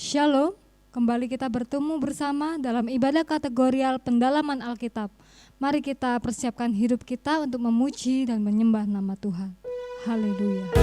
Shalom, kembali kita bertemu bersama dalam ibadah kategorial pendalaman Alkitab. Mari kita persiapkan hidup kita untuk memuji dan menyembah nama Tuhan. Haleluya.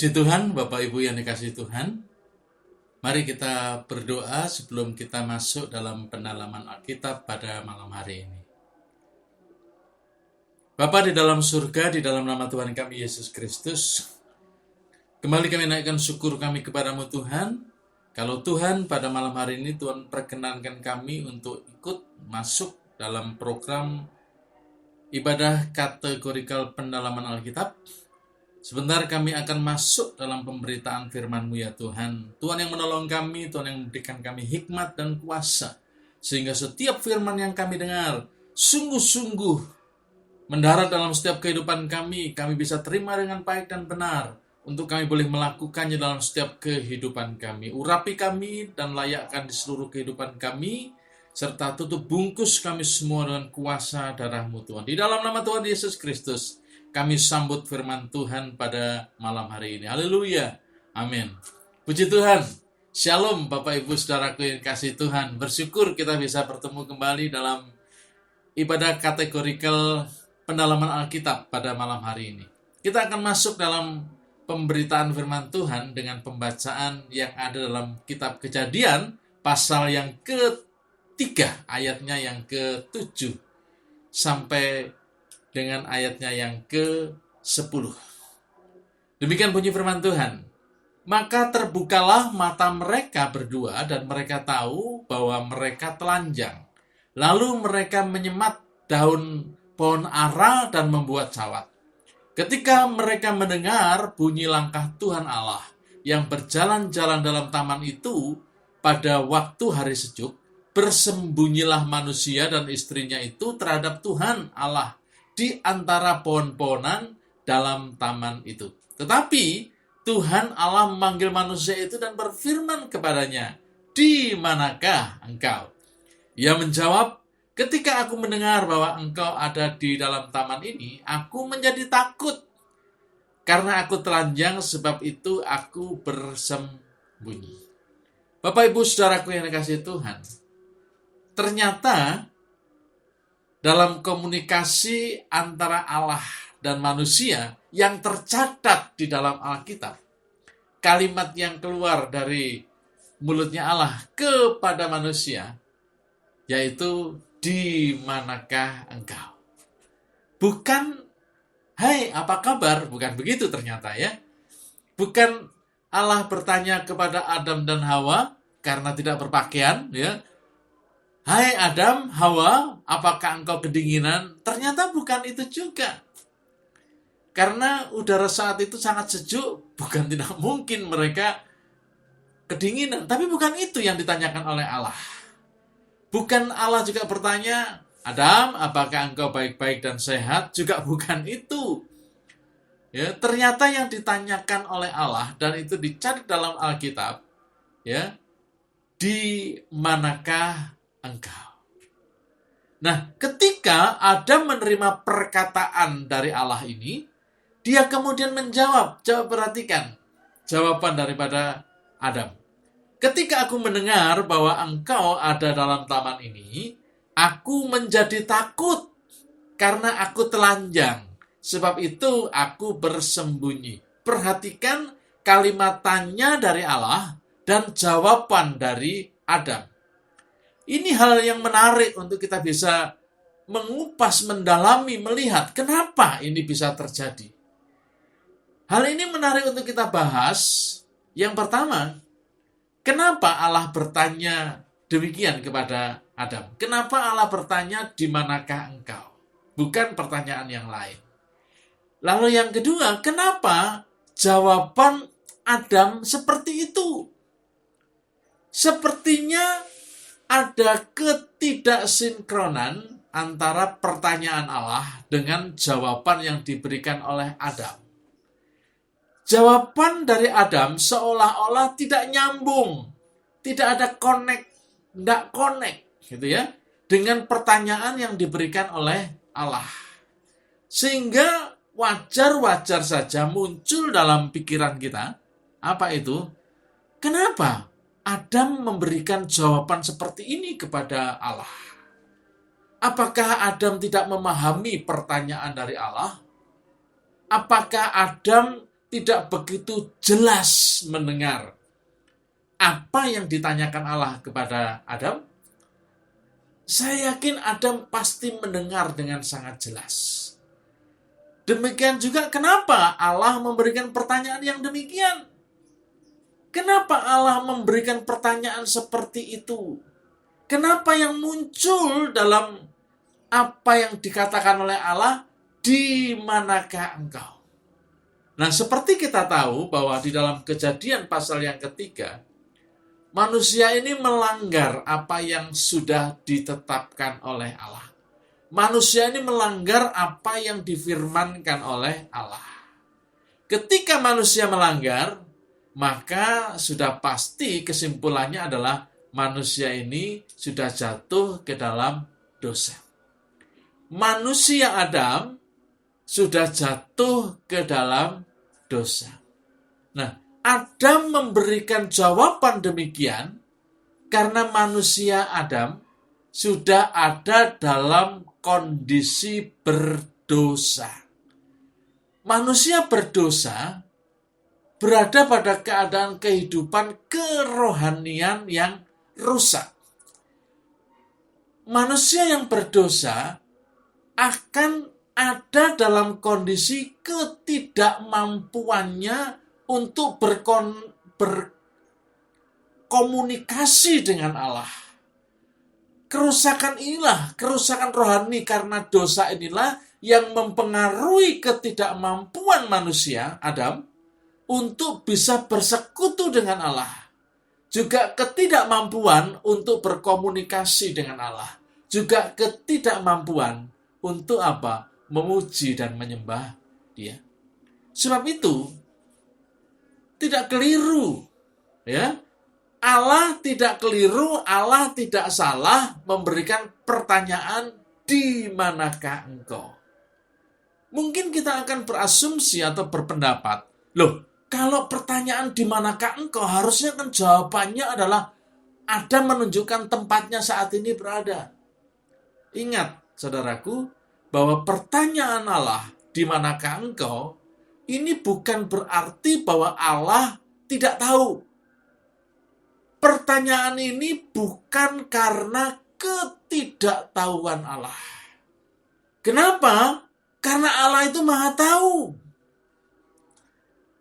Puji Tuhan, Bapak Ibu yang dikasihi Tuhan. Mari kita berdoa sebelum kita masuk dalam pendalaman Alkitab pada malam hari ini. Bapa di dalam surga, di dalam nama Tuhan kami Yesus Kristus, kembali kami naikkan syukur kami kepadamu Tuhan. Kalau Tuhan pada malam hari ini Tuhan perkenankan kami untuk ikut masuk dalam program ibadah kategorikal pendalaman Alkitab. Sebentar kami akan masuk dalam pemberitaan firman-Mu ya Tuhan. Tuhan yang menolong kami, Tuhan yang memberikan kami hikmat dan kuasa. Sehingga setiap firman yang kami dengar sungguh-sungguh mendarat dalam setiap kehidupan kami bisa terima dengan baik dan benar. Untuk kami boleh melakukannya dalam setiap kehidupan kami. Urapi kami dan layakkan di seluruh kehidupan kami. Serta tutup bungkus kami semua dengan kuasa darah-Mu Tuhan. Di dalam nama Tuhan Yesus Kristus, kami sambut firman Tuhan pada malam hari ini. Haleluya. Amin. Puji Tuhan. Shalom Bapak Ibu Saudaraku yang kasih Tuhan. Bersyukur kita bisa bertemu kembali dalam ibadah kategorikal pendalaman Alkitab pada malam hari ini. Kita akan masuk dalam pemberitaan firman Tuhan dengan pembacaan yang ada dalam kitab Kejadian, pasal yang ke-3, ayatnya yang ke-7, sampai dengan ayatnya yang ke-10. Demikian bunyi firman Tuhan. Maka terbukalah mata mereka berdua dan mereka tahu bahwa mereka telanjang. Lalu mereka menyemat daun pohon ara dan membuat cawat. Ketika mereka mendengar bunyi langkah Tuhan Allah yang berjalan-jalan dalam taman itu pada waktu hari sejuk, bersembunyilah manusia dan istrinya itu terhadap Tuhan Allah di antara pohon-pohonan dalam taman itu. Tetapi Tuhan Allah memanggil manusia itu dan berfirman kepadanya, "Di manakah engkau?" Ia menjawab, "Ketika aku mendengar bahwa engkau ada di dalam taman ini, aku menjadi takut. Karena aku telanjang, sebab itu aku bersembunyi." Bapak Ibu Saudaraku yang dikasihi Tuhan, ternyata dalam komunikasi antara Allah dan manusia yang tercatat di dalam Alkitab, kalimat yang keluar dari mulutnya Allah kepada manusia, yaitu, "Di manakah engkau?" Bukan, "Hai, apa kabar?" Bukan begitu ternyata ya. Bukan Allah bertanya kepada Adam dan Hawa karena tidak berpakaian ya. "Hai Adam, Hawa, apakah engkau kedinginan?" Ternyata bukan itu juga. Karena udara saat itu sangat sejuk, bukan tidak mungkin mereka kedinginan. Tapi bukan itu yang ditanyakan oleh Allah. Bukan Allah juga bertanya, "Adam, apakah engkau baik-baik dan sehat?" Juga bukan itu. Ya, ternyata yang ditanyakan oleh Allah dan itu dicatat dalam Alkitab, ya, "Di manakah engkau?" Nah, ketika Adam menerima perkataan dari Allah ini, dia kemudian menjawab. Coba perhatikan jawaban daripada Adam. "Ketika aku mendengar bahwa engkau ada dalam taman ini, aku menjadi takut karena aku telanjang. Sebab itu aku bersembunyi." Perhatikan kalimat tanya dari Allah dan jawaban dari Adam. Ini hal yang menarik untuk kita bisa mengupas, mendalami, melihat kenapa ini bisa terjadi. Hal ini menarik untuk kita bahas. Yang pertama, kenapa Allah bertanya demikian kepada Adam? Kenapa Allah bertanya, "Di manakah engkau?" Bukan pertanyaan yang lain. Lalu yang kedua, kenapa jawaban Adam seperti itu? Sepertinya ada ketidaksinkronan antara pertanyaan Allah dengan jawaban yang diberikan oleh Adam. Jawaban dari Adam seolah-olah tidak nyambung, tidak ada connect, gitu ya, dengan pertanyaan yang diberikan oleh Allah. Sehingga wajar-wajar saja muncul dalam pikiran kita, apa itu? Kenapa Adam memberikan jawaban seperti ini kepada Allah? Apakah Adam tidak memahami pertanyaan dari Allah? Apakah Adam tidak begitu jelas mendengar apa yang ditanyakan Allah kepada Adam? Saya yakin Adam pasti mendengar dengan sangat jelas. Demikian juga kenapa Allah memberikan pertanyaan yang demikian? Kenapa Allah memberikan pertanyaan seperti itu? Kenapa yang muncul dalam apa yang dikatakan oleh Allah, di manakah engkau? Nah, seperti kita tahu bahwa di dalam Kejadian pasal yang ketiga, manusia ini melanggar apa yang sudah ditetapkan oleh Allah. Manusia ini melanggar apa yang difirmankan oleh Allah. Ketika manusia melanggar, maka sudah pasti kesimpulannya adalah manusia ini sudah jatuh ke dalam dosa. Manusia Adam sudah jatuh ke dalam dosa. Nah, Adam memberikan jawaban demikian karena manusia Adam sudah ada dalam kondisi berdosa. Manusia berdosa berada pada keadaan kehidupan kerohanian yang rusak. Manusia yang berdosa akan ada dalam kondisi ketidakmampuannya untuk berkomunikasi dengan Allah. Kerusakan inilah, kerusakan rohani karena dosa inilah yang mempengaruhi ketidakmampuan manusia, Adam, untuk bisa bersekutu dengan Allah. Juga ketidakmampuan untuk berkomunikasi dengan Allah. Juga ketidakmampuan untuk apa? Memuji dan menyembah Dia. Sebab itu, tidak keliru, ya. Allah tidak keliru, Allah tidak salah memberikan pertanyaan, di manakah engkau? Mungkin kita akan berasumsi atau berpendapat, loh, kalau pertanyaan di manakah engkau, harusnya kan jawabannya adalah Adam menunjukkan tempatnya saat ini berada. Ingat, saudaraku, bahwa pertanyaan Allah, di manakah engkau, ini bukan berarti bahwa Allah tidak tahu. Pertanyaan ini bukan karena ketidaktahuan Allah. Kenapa? Karena Allah itu maha tahu.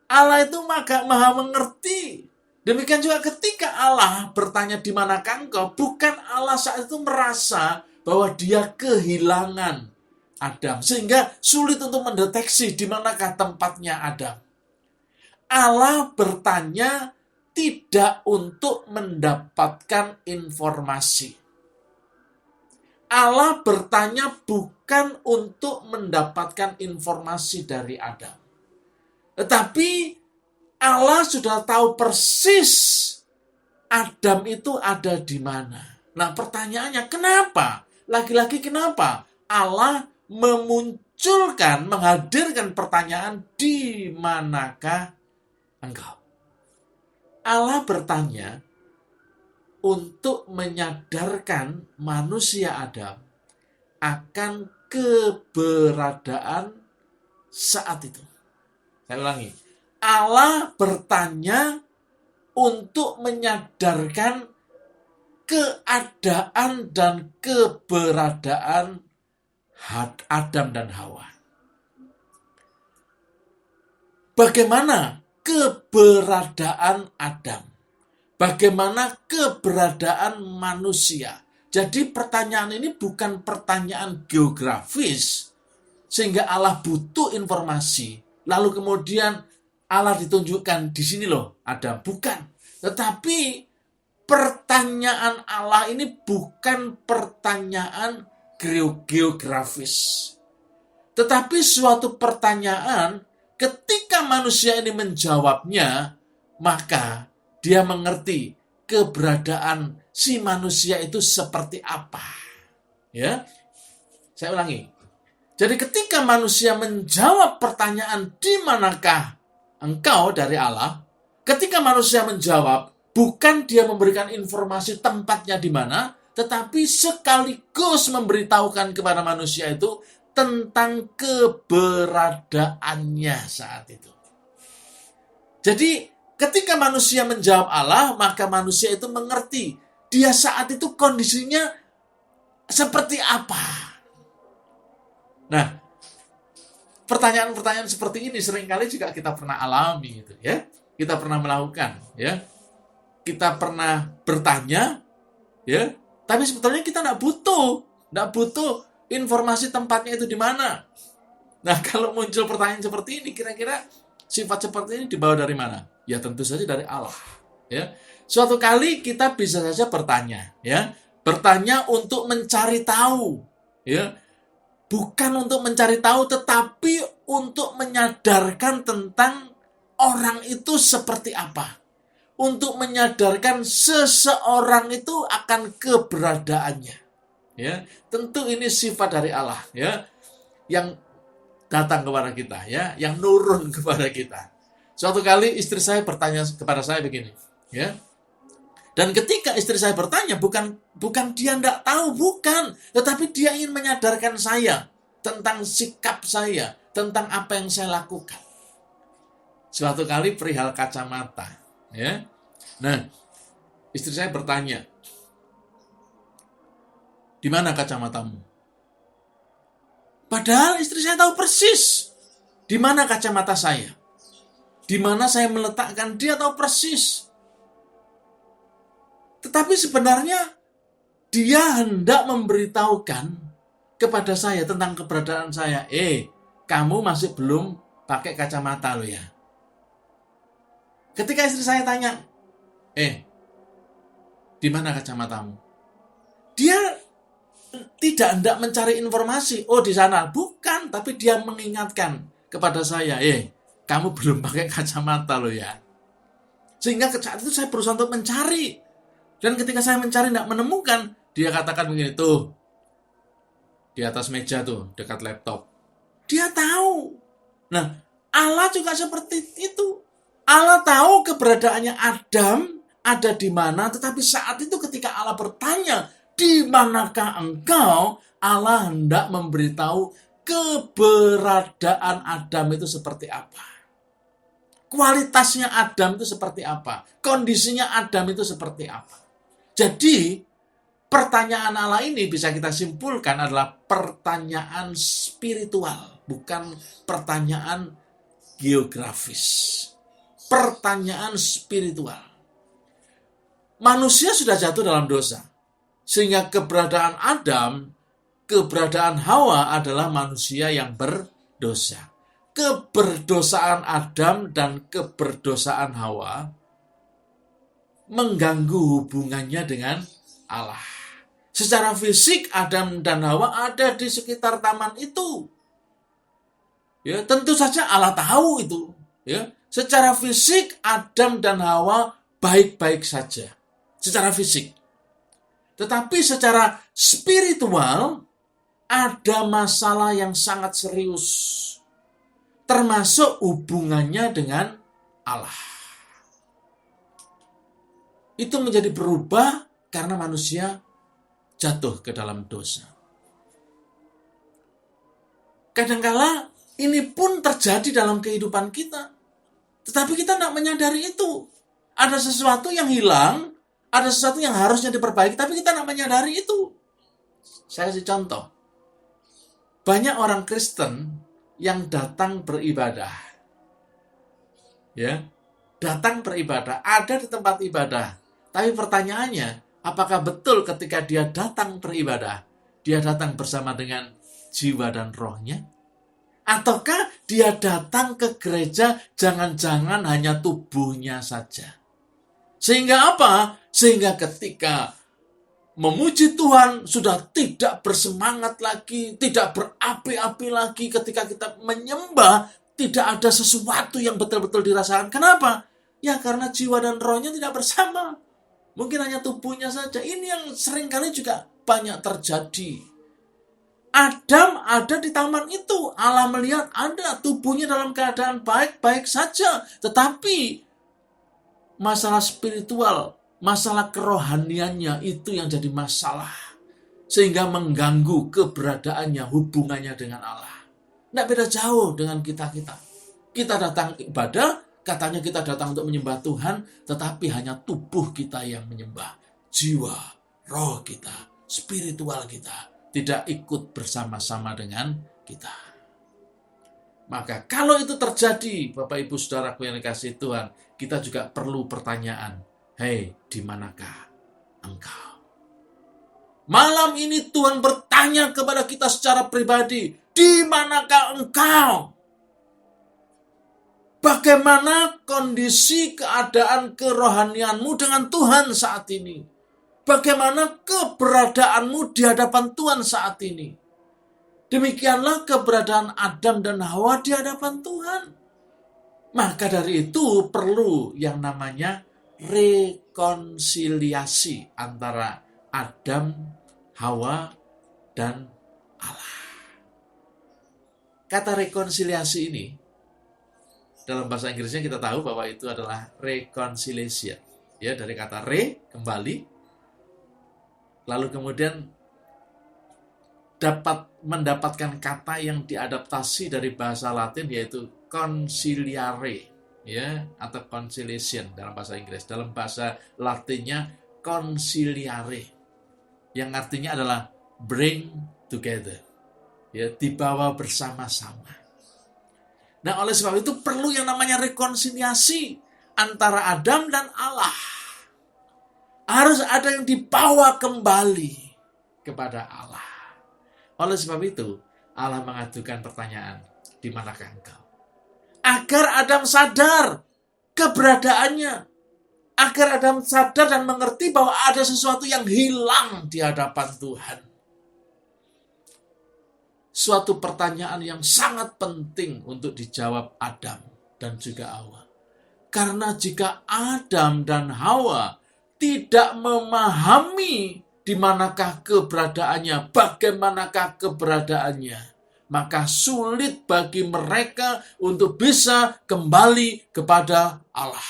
Allah itu maha mengerti. Demikian juga ketika Allah bertanya di manakah engkau, bukan Allah saat itu merasa bahwa dia kehilangan Adam. Sehingga sulit untuk mendeteksi di manakah tempatnya Adam. Allah bertanya tidak untuk mendapatkan informasi. Allah bertanya bukan untuk mendapatkan informasi dari Adam. Tetapi Allah sudah tahu persis Adam itu ada di mana. Nah, pertanyaannya kenapa? Lagi-lagi kenapa Allah menghadirkan pertanyaan, di manakah engkau? Allah bertanya untuk menyadarkan manusia Adam akan keberadaan saat itu. Saya ulangi. Allah bertanya untuk menyadarkan keadaan dan keberadaan Adam dan Hawa. Bagaimana keberadaan Adam? Bagaimana keberadaan manusia? Jadi pertanyaan ini bukan pertanyaan geografis, sehingga Allah butuh informasi. Lalu kemudian Allah ditunjukkan di sini loh Adam. Bukan. Tetapi pertanyaan Allah ini bukan pertanyaan geografis. Tetapi suatu pertanyaan, ketika manusia ini menjawabnya, maka dia mengerti keberadaan si manusia itu seperti apa. Ya, saya ulangi. Jadi ketika manusia menjawab pertanyaan, di manakah engkau dari Allah, ketika manusia menjawab, bukan dia memberikan informasi tempatnya di mana, tetapi sekaligus memberitahukan kepada manusia itu tentang keberadaannya saat itu. Jadi ketika manusia menjawab Allah, maka manusia itu mengerti dia saat itu kondisinya seperti apa. Nah, pertanyaan-pertanyaan seperti ini seringkali juga kita pernah alami gitu ya. Kita pernah melakukan ya. Kita pernah bertanya ya, tapi sebetulnya kita enggak butuh informasi tempatnya itu di mana. Nah, kalau muncul pertanyaan seperti ini, kira-kira sifat seperti ini dibawa dari mana? Ya tentu saja dari Allah ya. Suatu kali kita bisa saja bertanya ya. Bertanya untuk mencari tahu ya. Bukan untuk mencari tahu, tetapi untuk menyadarkan tentang orang itu seperti apa. Untuk menyadarkan seseorang itu akan keberadaannya. Ya, tentu ini sifat dari Allah ya, yang datang kepada kita ya, yang nurun kepada kita. Suatu kali istri saya bertanya kepada saya begini, ya. Dan ketika istri saya bertanya, bukan dia tidak tahu, bukan. Tetapi dia ingin menyadarkan saya tentang sikap saya, tentang apa yang saya lakukan. Suatu kali perihal kacamata. Ya. Nah, istri saya bertanya, di mana kacamatamu? Padahal istri saya tahu persis di mana kacamata saya. Di mana saya meletakkan, dia tahu persis. Tetapi sebenarnya dia hendak memberitahukan kepada saya tentang keberadaan saya. Kamu masih belum pakai kacamata lo ya. Ketika istri saya tanya, di mana kacamatamu? Dia tidak hendak mencari informasi. Oh, di sana. Bukan, tapi dia mengingatkan kepada saya, kamu belum pakai kacamata lo ya. Sehingga saat itu saya berusaha untuk mencari. Dan ketika saya mencari tidak menemukan, dia katakan begini, tuh, di atas meja tuh, dekat laptop. Dia tahu. Nah, Allah juga seperti itu. Allah tahu keberadaannya Adam ada di mana, tetapi saat itu ketika Allah bertanya, di manakah engkau? Allah hendak memberitahu keberadaan Adam itu seperti apa. Kualitasnya Adam itu seperti apa. Kondisinya Adam itu seperti apa. Jadi, pertanyaan Allah ini bisa kita simpulkan adalah pertanyaan spiritual, bukan pertanyaan geografis. Pertanyaan spiritual. Manusia sudah jatuh dalam dosa. Sehingga keberadaan Adam, keberadaan Hawa adalah manusia yang berdosa. Keberdosaan Adam dan keberdosaan Hawa mengganggu hubungannya dengan Allah. Secara fisik Adam dan Hawa ada di sekitar taman itu. Ya, tentu saja Allah tahu itu, ya. Secara fisik Adam dan Hawa baik-baik saja secara fisik. Tetapi secara spiritual ada masalah yang sangat serius, termasuk hubungannya dengan Allah. Itu menjadi berubah karena manusia jatuh ke dalam dosa. Kadangkala ini pun terjadi dalam kehidupan kita. Tetapi kita tidak menyadari itu. Ada sesuatu yang hilang, ada sesuatu yang harusnya diperbaiki, tapi kita tidak menyadari itu. Saya kasih contoh. Banyak orang Kristen yang datang beribadah. Ya, datang beribadah, ada di tempat ibadah. Tapi pertanyaannya, apakah betul ketika dia datang beribadah, dia datang bersama dengan jiwa dan rohnya? Ataukah dia datang ke gereja jangan-jangan hanya tubuhnya saja? Sehingga apa? Sehingga ketika memuji Tuhan sudah tidak bersemangat lagi, tidak berapi-api lagi. Ketika kita menyembah, tidak ada sesuatu yang betul-betul dirasakan. Kenapa? Ya karena jiwa dan rohnya tidak bersama. Mungkin hanya tubuhnya saja. Ini yang seringkali juga banyak terjadi. Adam ada di taman itu. Allah melihat ada tubuhnya dalam keadaan baik-baik saja. Tetapi masalah spiritual, masalah kerohaniannya itu yang jadi masalah. Sehingga mengganggu keberadaannya, hubungannya dengan Allah. Tidak beda jauh dengan kita-kita. Kita datang ibadah, katanya kita datang untuk menyembah Tuhan, tetapi hanya tubuh kita yang menyembah. Jiwa, roh kita, spiritual kita tidak ikut bersama-sama dengan kita. Maka kalau itu terjadi, Bapak Ibu Saudaraku yang dikasihi Tuhan, kita juga perlu pertanyaan. Hei, di manakah engkau? Malam ini Tuhan bertanya kepada kita secara pribadi, di manakah engkau? Bagaimana kondisi keadaan kerohanianmu dengan Tuhan saat ini? Bagaimana keberadaanmu di hadapan Tuhan saat ini? Demikianlah keberadaan Adam dan Hawa di hadapan Tuhan. Maka dari itu perlu yang namanya rekonsiliasi antara Adam, Hawa, dan Allah. Kata rekonsiliasi ini, dalam bahasa Inggrisnya kita tahu bahwa itu adalah reconciliation. Ya, dari kata kembali, lalu kemudian mendapatkan kata yang diadaptasi dari bahasa Latin yaitu conciliare, ya, atau conciliation dalam bahasa Inggris. Dalam bahasa Latinnya conciliare, yang artinya adalah bring together, ya, dibawa bersama-sama. Nah, oleh sebab itu perlu yang namanya rekonsiliasi antara Adam dan Allah. Harus ada yang dibawa kembali kepada Allah. Oleh sebab itu, Allah mengajukan pertanyaan, di manakah engkau? Agar Adam sadar keberadaannya. Agar Adam sadar dan mengerti bahwa ada sesuatu yang hilang di hadapan Tuhan. Suatu pertanyaan yang sangat penting untuk dijawab Adam dan juga Hawa. Karena jika Adam dan Hawa tidak memahami di manakah keberadaannya, bagaimanakah keberadaannya, maka sulit bagi mereka untuk bisa kembali kepada Allah.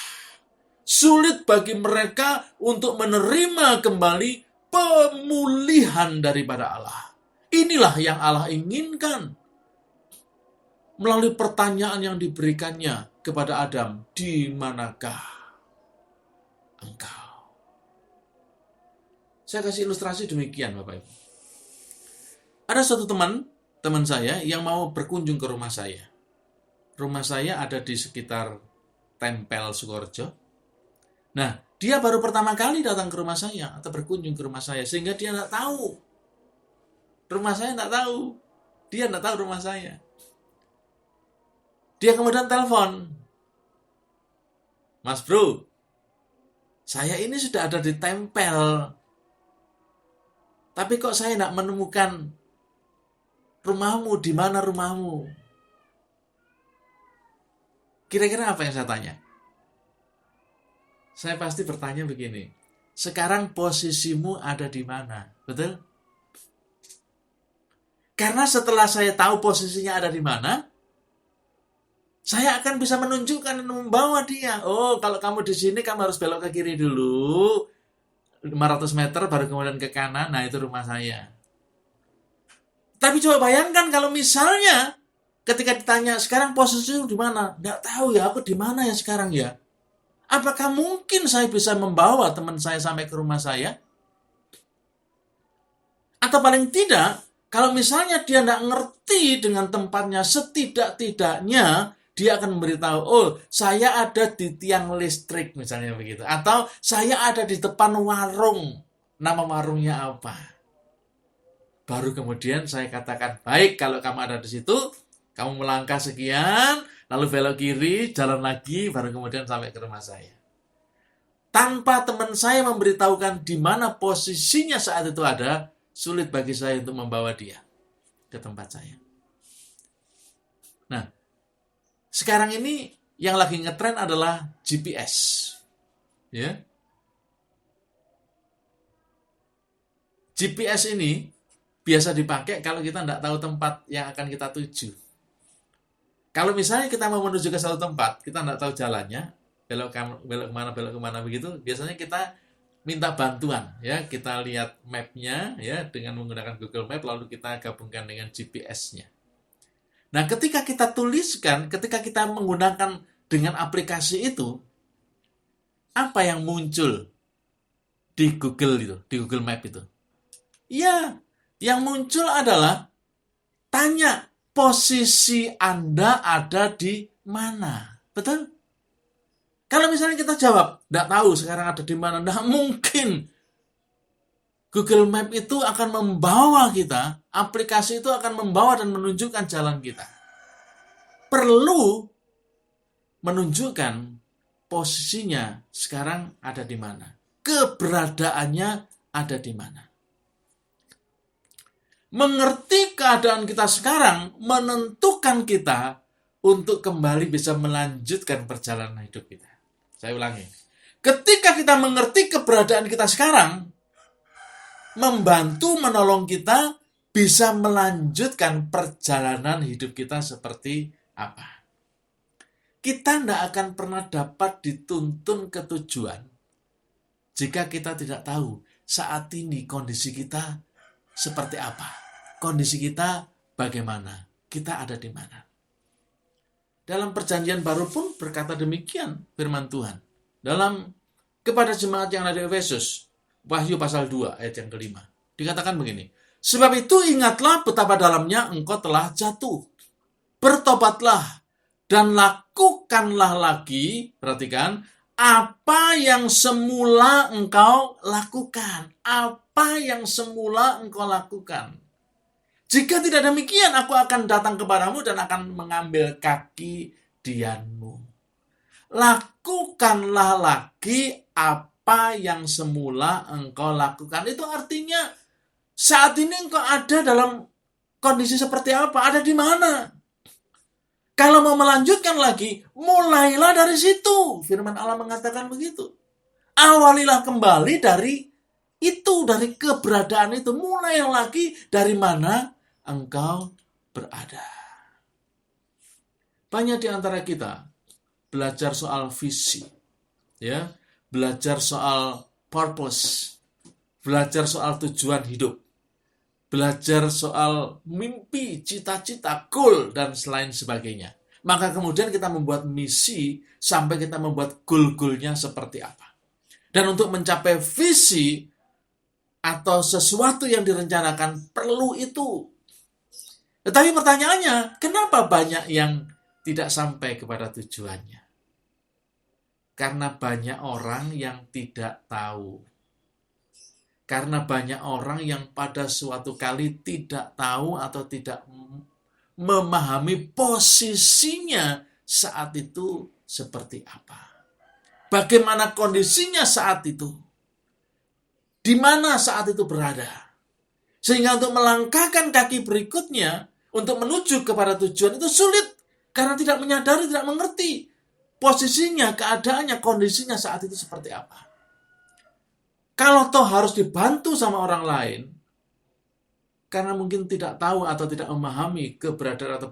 Sulit bagi mereka untuk menerima kembali pemulihan daripada Allah. Inilah yang Allah inginkan melalui pertanyaan yang diberikannya kepada Adam, di manakah engkau? Saya kasih ilustrasi demikian, Bapak Ibu. Ada suatu teman saya yang mau berkunjung ke rumah saya. Rumah saya ada di sekitar Tempel Sukorejo. Nah, dia baru pertama kali datang ke rumah saya atau berkunjung ke rumah saya, sehingga dia tidak tahu. Rumah saya tidak tahu. Dia tidak tahu rumah saya. Dia kemudian telepon. Mas bro, saya ini sudah ada di Tempel. Tapi kok saya tidak menemukan rumahmu, di mana rumahmu? Kira-kira apa yang saya tanya? Saya pasti bertanya begini, sekarang posisimu ada di mana? Betul? Karena setelah saya tahu posisinya ada di mana, saya akan bisa menunjukkan dan membawa dia. Oh, kalau kamu di sini, kamu harus belok ke kiri dulu. 500 meter baru kemudian ke kanan, nah itu rumah saya. Tapi coba bayangkan kalau misalnya ketika ditanya, sekarang posisimu di mana? Nggak tahu ya, aku di mana ya sekarang ya? Apakah mungkin saya bisa membawa teman saya sampai ke rumah saya? Atau paling tidak, kalau misalnya dia nggak ngerti dengan tempatnya, setidak-tidaknya dia akan memberitahu, oh saya ada di tiang listrik misalnya begitu. Atau saya ada di depan warung, nama warungnya apa. Baru kemudian saya katakan, baik kalau kamu ada di situ, kamu melangkah sekian, lalu belok kiri, jalan lagi, baru kemudian sampai ke rumah saya. Tanpa teman saya memberitahukan di mana posisinya saat itu ada, sulit bagi saya untuk membawa dia ke tempat saya. Nah, sekarang ini yang lagi ngetren adalah GPS. Ya. GPS ini biasa dipakai kalau kita tidak tahu tempat yang akan kita tuju. Kalau misalnya kita mau menuju ke satu tempat, kita tidak tahu jalannya, belok kemana begitu, biasanya kita minta bantuan, ya, kita lihat mapnya, ya, dengan menggunakan Google Map, lalu kita gabungkan dengan GPS-nya. Nah, ketika kita tuliskan, ketika kita menggunakan dengan aplikasi itu, apa yang muncul di Google Map itu? Ya, yang muncul adalah tanya posisi Anda ada di mana. Betul? Kalau misalnya kita jawab, tidak tahu sekarang ada di mana, tidak mungkin. Google Map itu akan membawa kita, aplikasi itu akan membawa dan menunjukkan jalan kita. Perlu menunjukkan posisinya sekarang ada di mana. Keberadaannya ada di mana. Mengerti keadaan kita sekarang menentukan kita untuk kembali bisa melanjutkan perjalanan hidup kita. Saya ulangi. Ketika kita mengerti keberadaan kita sekarang, membantu menolong kita bisa melanjutkan perjalanan hidup kita seperti apa. Kita tidak akan pernah dapat dituntun ke tujuan jika kita tidak tahu saat ini kondisi kita seperti apa. Kondisi kita bagaimana. Kita ada di mana. Dalam perjanjian baru pun berkata demikian firman Tuhan. Kepada jemaat yang ada di Efesus, Wahyu pasal 2 ayat yang kelima. Dikatakan begini. Sebab itu ingatlah betapa dalamnya engkau telah jatuh. Bertobatlah dan lakukanlah lagi, perhatikan, apa yang semula engkau lakukan. Apa yang semula engkau lakukan. Jika tidak demikian, aku akan datang kepadamu dan akan mengambil kaki dianmu. Lakukanlah lagi apa yang semula engkau lakukan. Itu artinya saat ini engkau ada dalam kondisi seperti apa? Ada di mana? Kalau mau melanjutkan lagi, mulailah dari situ. Firman Allah mengatakan begitu. Awalilah kembali dari itu, dari keberadaan itu. Mulai lagi dari mana engkau berada. Banyak di antara kita belajar soal visi, ya, belajar soal purpose, belajar soal tujuan hidup, belajar soal mimpi, cita-cita, goal, dan selain sebagainya. Maka kemudian kita membuat misi sampai kita membuat goal-goalnya seperti apa. Dan untuk mencapai visi atau sesuatu yang direncanakan perlu itu. Tetapi pertanyaannya, kenapa banyak yang tidak sampai kepada tujuannya? Karena banyak orang yang tidak tahu. Karena banyak orang yang pada suatu kali tidak tahu atau tidak memahami posisinya saat itu seperti apa. Bagaimana kondisinya saat itu. Di mana saat itu berada. Sehingga untuk melangkahkan kaki berikutnya, untuk menuju kepada tujuan itu sulit. Karena tidak menyadari, tidak mengerti posisinya, keadaannya, kondisinya saat itu seperti apa. Kalau toh harus dibantu sama orang lain, karena mungkin tidak tahu atau tidak memahami keberadaan atau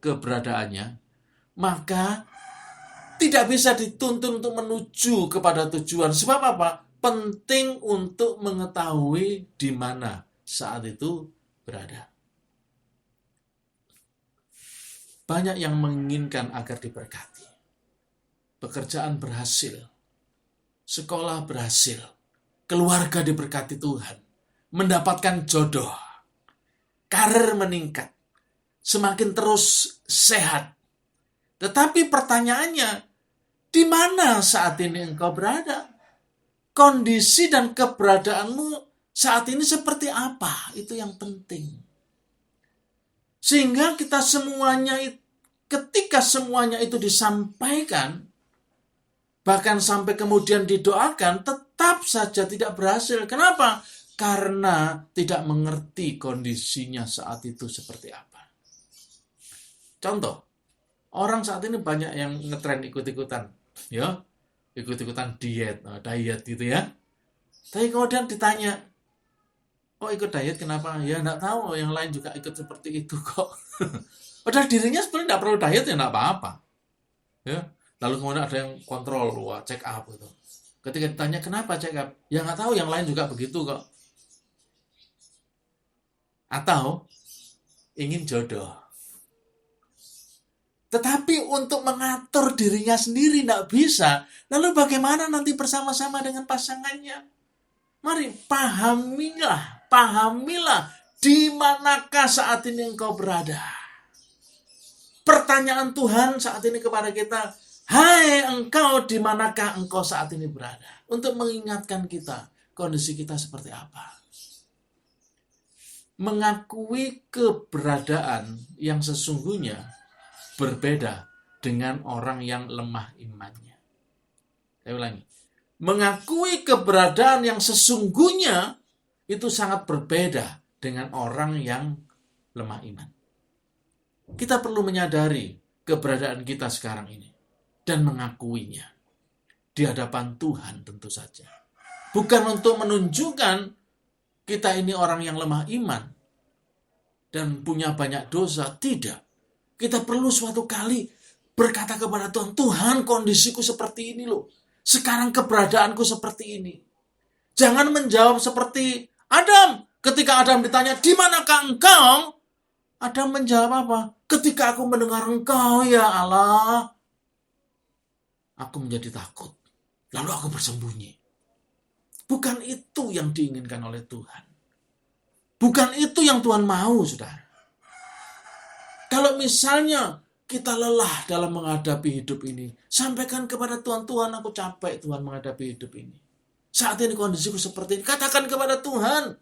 keberadaannya, maka tidak bisa dituntun untuk menuju kepada tujuan. Sebab apa? Penting untuk mengetahui di mana saat itu berada. Banyak yang menginginkan agar diberkati. Pekerjaan berhasil, sekolah berhasil, keluarga diberkati Tuhan, mendapatkan jodoh, karir meningkat, semakin terus sehat. Tetapi pertanyaannya, di mana saat ini engkau berada? Kondisi dan keberadaanmu saat ini seperti apa? Itu yang penting. Sehingga kita semuanya, ketika semuanya itu disampaikan, bahkan sampai kemudian didoakan, tetap saja tidak berhasil. Kenapa? Karena tidak mengerti kondisinya saat itu seperti apa. Contoh, orang saat ini banyak yang ngetren ikut-ikutan, ya, ikut-ikutan diet gitu ya. Tapi kemudian ditanya, kok ikut diet kenapa? Ya enggak tahu, yang lain juga ikut seperti itu kok. Padahal dirinya sebenarnya enggak perlu diet, ya enggak apa-apa. Ya. Lalu kemudian ada yang kontrol, check up gitu. Ketika ditanya kenapa check up, ya nggak tahu, yang lain juga begitu kok. Atau ingin jodoh. Tetapi untuk mengatur dirinya sendiri nggak bisa. Lalu bagaimana nanti bersama-sama dengan pasangannya? Mari pahamilah di manakah saat ini engkau berada. Pertanyaan Tuhan saat ini kepada kita, hai engkau, di manakah engkau saat ini berada? Untuk mengingatkan kita, kondisi kita seperti apa. Mengakui keberadaan yang sesungguhnya berbeda dengan orang yang lemah imannya. Saya ulangi. Mengakui keberadaan yang sesungguhnya itu sangat berbeda dengan orang yang lemah iman. Kita perlu menyadari keberadaan kita sekarang ini dan mengakuinya di hadapan Tuhan tentu saja. Bukan untuk menunjukkan kita ini orang yang lemah iman dan punya banyak dosa. Tidak. Kita perlu suatu kali berkata kepada Tuhan, Tuhan, kondisiku seperti ini loh. Sekarang keberadaanku seperti ini. Jangan menjawab seperti Adam. Ketika Adam ditanya, di manakah engkau? Adam menjawab apa? Ketika aku mendengar engkau, ya Allah, aku menjadi takut. Lalu aku bersembunyi. Bukan itu yang diinginkan oleh Tuhan. Bukan itu yang Tuhan mau, saudara. Kalau misalnya kita lelah dalam menghadapi hidup ini, sampaikan kepada Tuhan, Tuhan aku capek Tuhan menghadapi hidup ini. Saat ini kondisiku seperti ini. Katakan kepada Tuhan.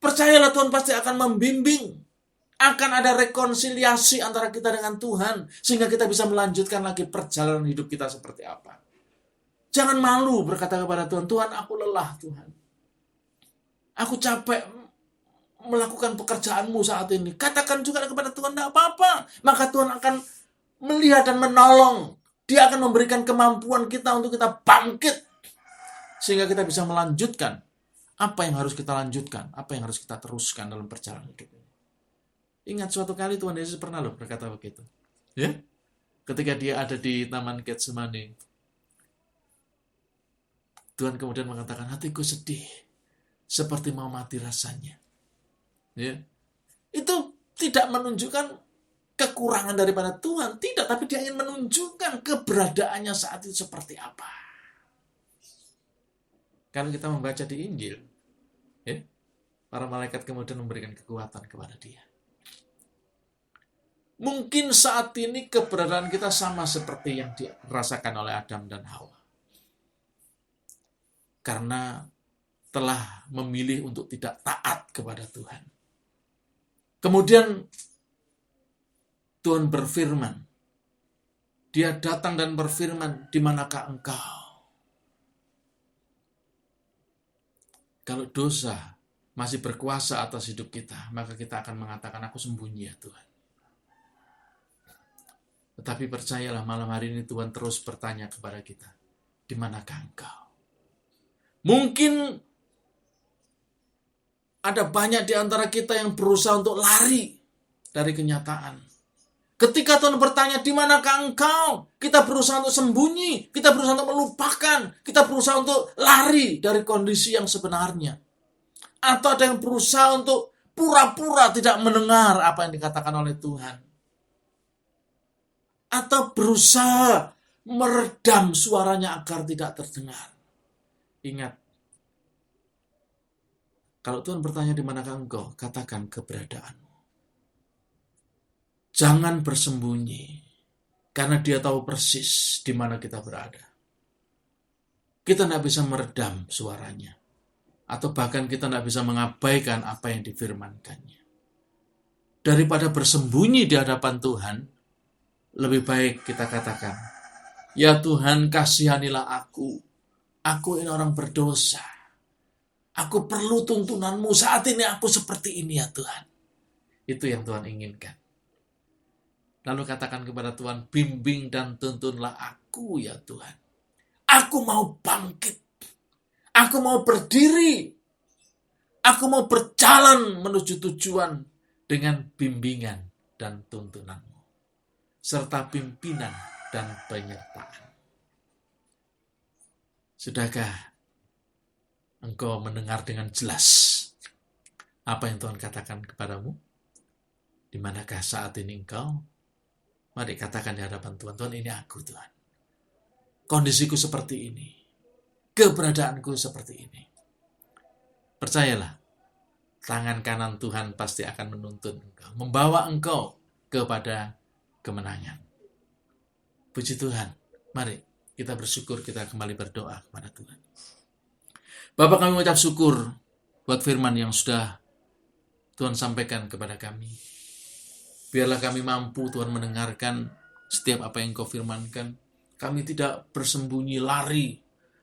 Percayalah Tuhan pasti akan membimbing. Akan ada rekonsiliasi antara kita dengan Tuhan. Sehingga kita bisa melanjutkan lagi perjalanan hidup kita seperti apa. Jangan malu berkata kepada Tuhan, Tuhan aku lelah Tuhan. Aku capek melakukan pekerjaanmu saat ini. Katakan juga kepada Tuhan, tidak apa-apa. Maka Tuhan akan melihat dan menolong. Dia akan memberikan kemampuan kita untuk kita bangkit. Sehingga kita bisa melanjutkan apa yang harus kita lanjutkan. Apa yang harus kita teruskan dalam perjalanan hidup ini. Ingat suatu kali Tuhan Yesus pernah loh berkata begitu. Ya? Ketika dia ada di Taman Getsemani. Tuhan kemudian mengatakan, hatiku sedih. Seperti mau mati rasanya. Ya. Itu tidak menunjukkan kekurangan daripada Tuhan. Tidak, tapi dia ingin menunjukkan keberadaannya saat itu seperti apa. Kalau kita membaca di Injil, ya, para malaikat kemudian memberikan kekuatan kepada dia. Mungkin saat ini keberadaan kita sama seperti yang dirasakan oleh Adam dan Hawa. Karena telah memilih untuk tidak taat kepada Tuhan. Kemudian Tuhan berfirman. Dia datang dan berfirman, di manakah engkau? Kalau dosa masih berkuasa atas hidup kita, maka kita akan mengatakan, aku sembunyi ya Tuhan. Tetapi percayalah malam hari ini Tuhan terus bertanya kepada kita, di manakah engkau? Mungkin ada banyak di antara kita yang berusaha untuk lari dari kenyataan. Ketika Tuhan bertanya, di manakah engkau? Kita berusaha untuk sembunyi, kita berusaha untuk melupakan, kita berusaha untuk lari dari kondisi yang sebenarnya. Atau ada yang berusaha untuk pura-pura tidak mendengar apa yang dikatakan oleh Tuhan. Atau berusaha meredam suaranya agar tidak terdengar. Ingat, kalau Tuhan bertanya di manakah engkau, katakan keberadaanmu. Jangan bersembunyi, karena dia tahu persis di mana kita berada. Kita tidak bisa meredam suaranya, atau bahkan kita tidak bisa mengabaikan apa yang difirmankannya. Daripada bersembunyi di hadapan Tuhan, lebih baik kita katakan, ya Tuhan kasihanilah aku. Aku ini orang berdosa. Aku perlu tuntunanmu. Saat ini aku seperti ini ya Tuhan. Itu yang Tuhan inginkan. Lalu katakan kepada Tuhan, bimbing dan tuntunlah aku ya Tuhan. Aku mau bangkit. Aku mau berdiri. Aku mau berjalan menuju tujuan dengan bimbingan dan tuntunanmu. Serta pimpinan dan penyertaan. Sudahkah engkau mendengar dengan jelas apa yang Tuhan katakan kepadamu? Di manakah saat ini engkau? Mari katakan di hadapan Tuhan, Tuhan ini aku Tuhan. Kondisiku seperti ini. Keberadaanku seperti ini. Percayalah, tangan kanan Tuhan pasti akan menuntun engkau. Membawa engkau kepada kemenangan. Puji Tuhan. Mari kita bersyukur, kita kembali berdoa kepada Tuhan. Bapa, kami mengucap syukur buat firman yang sudah Tuhan sampaikan kepada kami. Biarlah kami mampu Tuhan mendengarkan setiap apa yang Kau firmankan. Kami tidak bersembunyi lari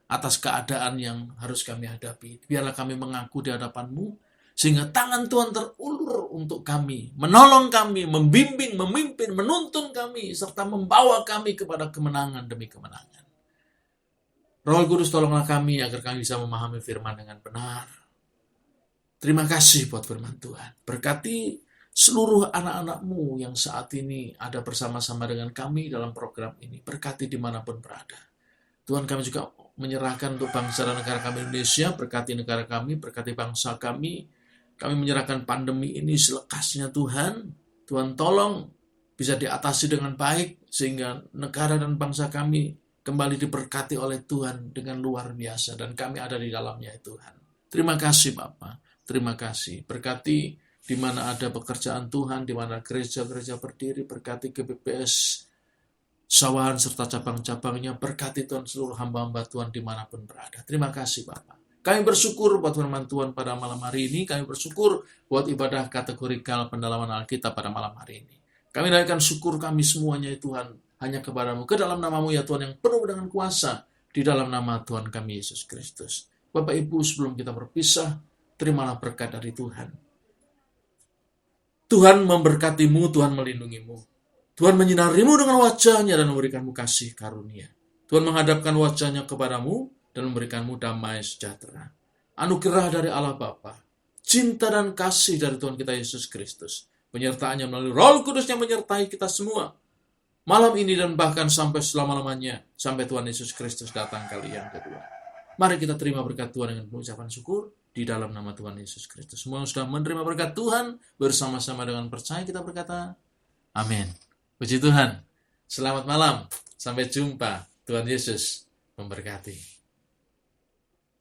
atas keadaan yang harus kami hadapi. Biarlah kami mengaku di hadapan-Mu, sehingga tangan Tuhan terulur untuk kami, menolong kami, membimbing, memimpin, menuntun kami, serta membawa kami kepada kemenangan demi kemenangan. Roh Kudus, tolonglah kami agar kami bisa memahami firman dengan benar. Terima kasih buat firman Tuhan. Berkati seluruh anak-anak-Mu yang saat ini ada bersama-sama dengan kami dalam program ini. Berkati dimanapun berada. Tuhan, kami juga menyerahkan untuk bangsa dan negara kami Indonesia. Berkati negara kami, berkati bangsa kami. Kami menyerahkan pandemi ini selekasnya Tuhan. Tuhan tolong bisa diatasi dengan baik sehingga negara dan bangsa kami kembali diberkati oleh Tuhan dengan luar biasa. Dan kami ada di dalamnya Tuhan. Terima kasih Bapa. Terima kasih. Berkati di mana ada pekerjaan Tuhan, di mana gereja-gereja berdiri. Berkati GBPS Sawahan serta cabang-cabangnya. Berkati Tuhan seluruh hamba-hamba Tuhan dimanapun berada. Terima kasih Bapa. Kami bersyukur buat firman Tuhan pada malam hari ini. Kami bersyukur buat ibadah kategorikal pendalaman Alkitab pada malam hari ini. Kami naikkan syukur kami semuanya ya Tuhan, hanya kepada-Mu, ke dalam nama-Mu ya Tuhan yang penuh dengan kuasa, di dalam nama Tuhan kami Yesus Kristus. Bapak Ibu, sebelum kita berpisah, terimalah berkat dari Tuhan. Tuhan memberkati-Mu, Tuhan melindungi-Mu. Tuhan menyinari-Mu dengan wajah-Nya dan memberikan-Mu kasih karunia. Tuhan menghadapkan wajah-Nya kepada-Mu dan memberikan-Mu damai sejahtera. Anugerah dari Allah Bapa, cinta dan kasih dari Tuhan kita Yesus Kristus, penyertaan-Nya melalui Roh Kudus yang menyertai kita semua, malam ini dan bahkan sampai selama-lamanya, sampai Tuhan Yesus Kristus datang kali yang kedua. Mari kita terima berkat Tuhan dengan pengucapan syukur di dalam nama Tuhan Yesus Kristus. Semua yang sudah menerima berkat Tuhan, bersama-sama dengan percaya kita berkata, amin. Puji Tuhan. Selamat malam. Sampai jumpa. Tuhan Yesus memberkati.